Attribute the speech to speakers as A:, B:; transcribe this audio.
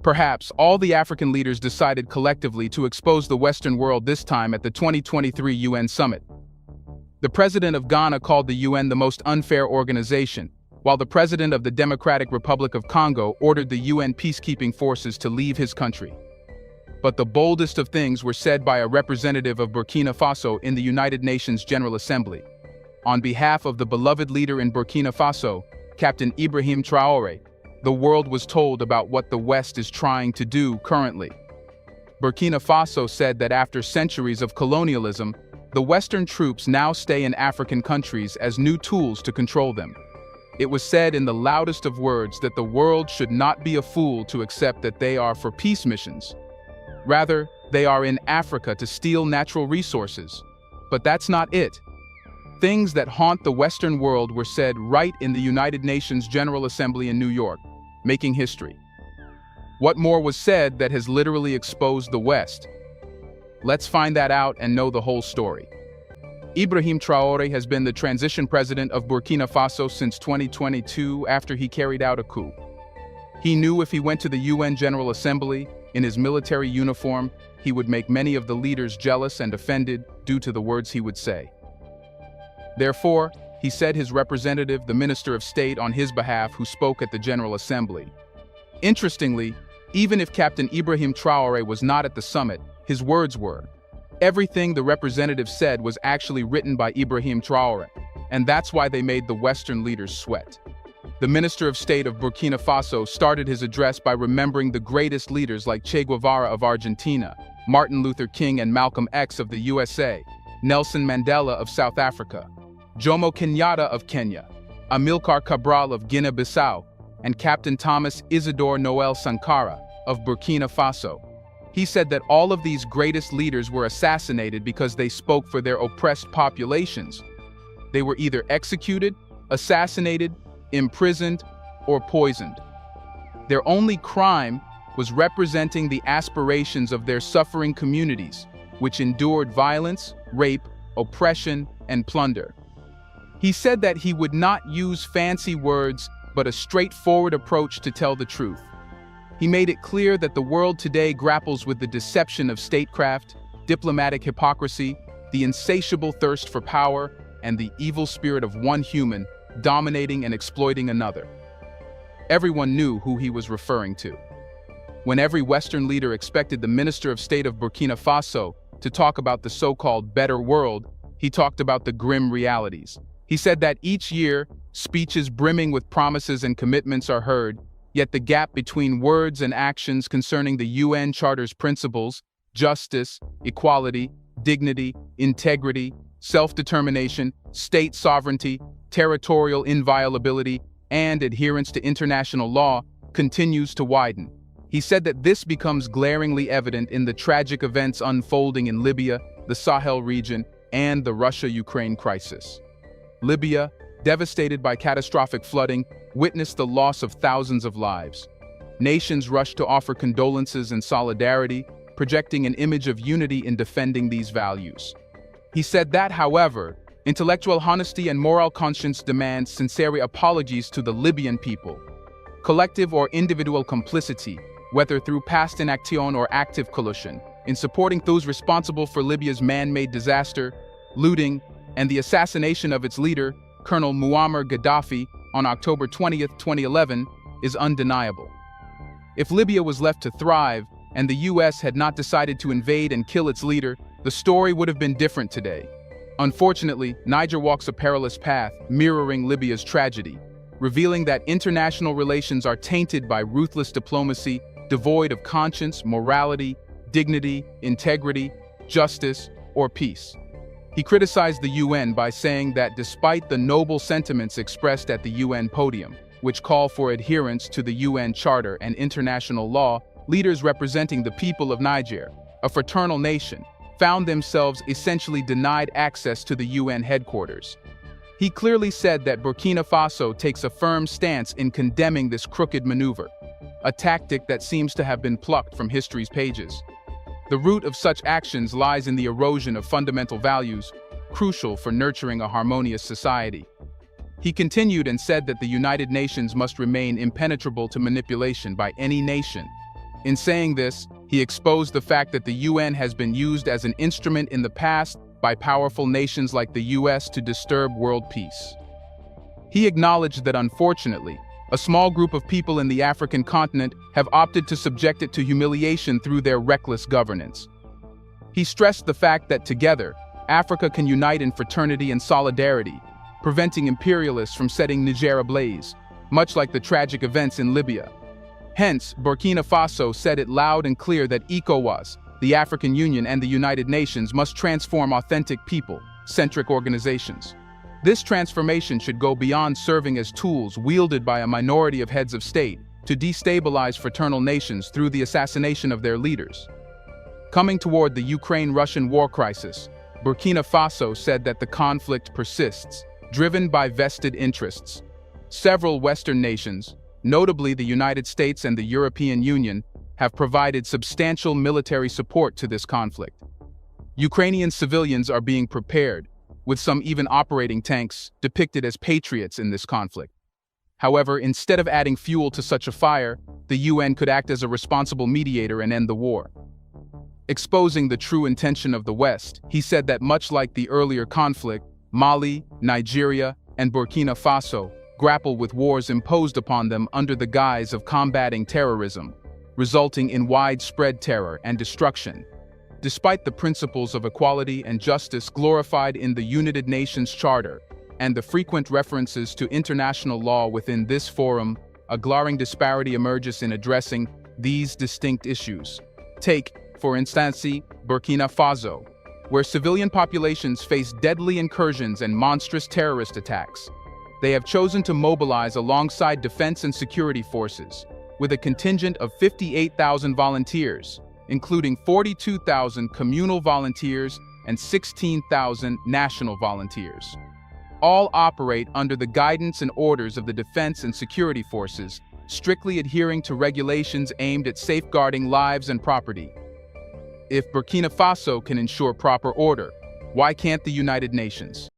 A: Perhaps all the African leaders decided collectively to expose the Western world this time at the 2023 UN summit. The president of Ghana called the UN the most unfair organization, while the president of the Democratic Republic of Congo ordered the UN peacekeeping forces to leave his country. But the boldest of things were said by a representative of Burkina Faso in the United Nations General Assembly. On behalf of the beloved leader in Burkina Faso, Captain Ibrahim Traoré, the world was told about what the West is trying to do currently. Burkina Faso said that after centuries of colonialism, the Western troops now stay in African countries as new tools to control them. It was said in the loudest of words that the world should not be a fool to accept that they are for peace missions. Rather, they are in Africa to steal natural resources. But that's not it. Things that haunt the Western world were said right in the United Nations General Assembly in New York, making history. What more was said that has literally exposed the West? Let's find that out and know the whole story. Ibrahim Traoré has been the transition president of Burkina Faso since 2022 after he carried out a coup. He knew if he went to the UN General Assembly in his military uniform, he would make many of the leaders jealous and offended due to the words he would say. Therefore, he said his representative, the Minister of State on his behalf, who spoke at the General Assembly. Interestingly, even if Captain Ibrahim Traoré was not at the summit, his words were. Everything the representative said was actually written by Ibrahim Traoré, and that's why they made the Western leaders sweat. The Minister of State of Burkina Faso started his address by remembering the greatest leaders like Che Guevara of Argentina, Martin Luther King and Malcolm X of the USA, Nelson Mandela of South Africa, Jomo Kenyatta of Kenya, Amilcar Cabral of Guinea-Bissau, and Captain Thomas Isidore Noel Sankara of Burkina Faso. He said that all of these greatest leaders were assassinated because they spoke for their oppressed populations. They were either executed, assassinated, imprisoned, or poisoned. Their only crime was representing the aspirations of their suffering communities, which endured violence, rape, oppression, and plunder. He said that he would not use fancy words, but a straightforward approach to tell the truth. He made it clear that the world today grapples with the deception of statecraft, diplomatic hypocrisy, the insatiable thirst for power, and the evil spirit of one human dominating and exploiting another. Everyone knew who he was referring to. When every Western leader expected the Minister of State of Burkina Faso to talk about the so-called better world, he talked about the grim realities. He said that each year, speeches brimming with promises and commitments are heard, yet the gap between words and actions concerning the UN Charter's principles, justice, equality, dignity, integrity, self-determination, state sovereignty, territorial inviolability, and adherence to international law continues to widen. He said that this becomes glaringly evident in the tragic events unfolding in Libya, the Sahel region, and the Russia-Ukraine crisis. Libya, devastated by catastrophic flooding, witnessed the loss of thousands of lives. Nations rushed to offer condolences and solidarity, projecting an image of unity in defending these values. He said that, however, intellectual honesty and moral conscience demand sincere apologies to the Libyan people. Collective or individual complicity, whether through past inaction or active collusion, in supporting those responsible for Libya's man-made disaster, looting, and the assassination of its leader, Colonel Muammar Gaddafi, on October 20, 2011, is undeniable. If Libya was left to thrive and the US had not decided to invade and kill its leader, the story would have been different today. Unfortunately, Niger walks a perilous path, mirroring Libya's tragedy, revealing that international relations are tainted by ruthless diplomacy, devoid of conscience, morality, dignity, integrity, justice, or peace. He criticized the UN by saying that despite the noble sentiments expressed at the UN podium, which call for adherence to the UN Charter and international law, leaders representing the people of Niger, a fraternal nation, found themselves essentially denied access to the UN headquarters. He clearly said that Burkina Faso takes a firm stance in condemning this crooked maneuver, a tactic that seems to have been plucked from history's pages. The root of such actions lies in the erosion of fundamental values, crucial for nurturing a harmonious society. He continued and said that the United Nations must remain impenetrable to manipulation by any nation. In saying this, he exposed the fact that the UN has been used as an instrument in the past by powerful nations like the US to disturb world peace. He acknowledged that unfortunately, a small group of people in the African continent have opted to subject it to humiliation through their reckless governance. He stressed the fact that together, Africa can unite in fraternity and solidarity, preventing imperialists from setting Niger ablaze, much like the tragic events in Libya. Hence, Burkina Faso said it loud and clear that ECOWAS, the African Union, and the United Nations must transform authentic people-centric organizations. This transformation should go beyond serving as tools wielded by a minority of heads of state to destabilize fraternal nations through the assassination of their leaders. Coming toward the Ukraine-Russian war crisis, Burkina Faso said that the conflict persists, driven by vested interests. Several Western nations, notably the United States and the European Union, have provided substantial military support to this conflict. Ukrainian civilians are being prepared, with some even operating tanks depicted as patriots in this conflict. However, instead of adding fuel to such a fire, the UN could act as a responsible mediator and end the war. Exposing the true intention of the West, he said that much like the earlier conflict, Mali, Nigeria, and Burkina Faso grapple with wars imposed upon them under the guise of combating terrorism, resulting in widespread terror and destruction. Despite the principles of equality and justice glorified in the United Nations Charter and the frequent references to international law within this forum, a glaring disparity emerges in addressing these distinct issues. Take, for instance, Burkina Faso, where civilian populations face deadly incursions and monstrous terrorist attacks. They have chosen to mobilize alongside defense and security forces, with a contingent of 58,000 volunteers, including 42,000 communal volunteers and 16,000 national volunteers. All operate under the guidance and orders of the defense and security forces, strictly adhering to regulations aimed at safeguarding lives and property. If Burkina Faso can ensure proper order, why can't the United Nations?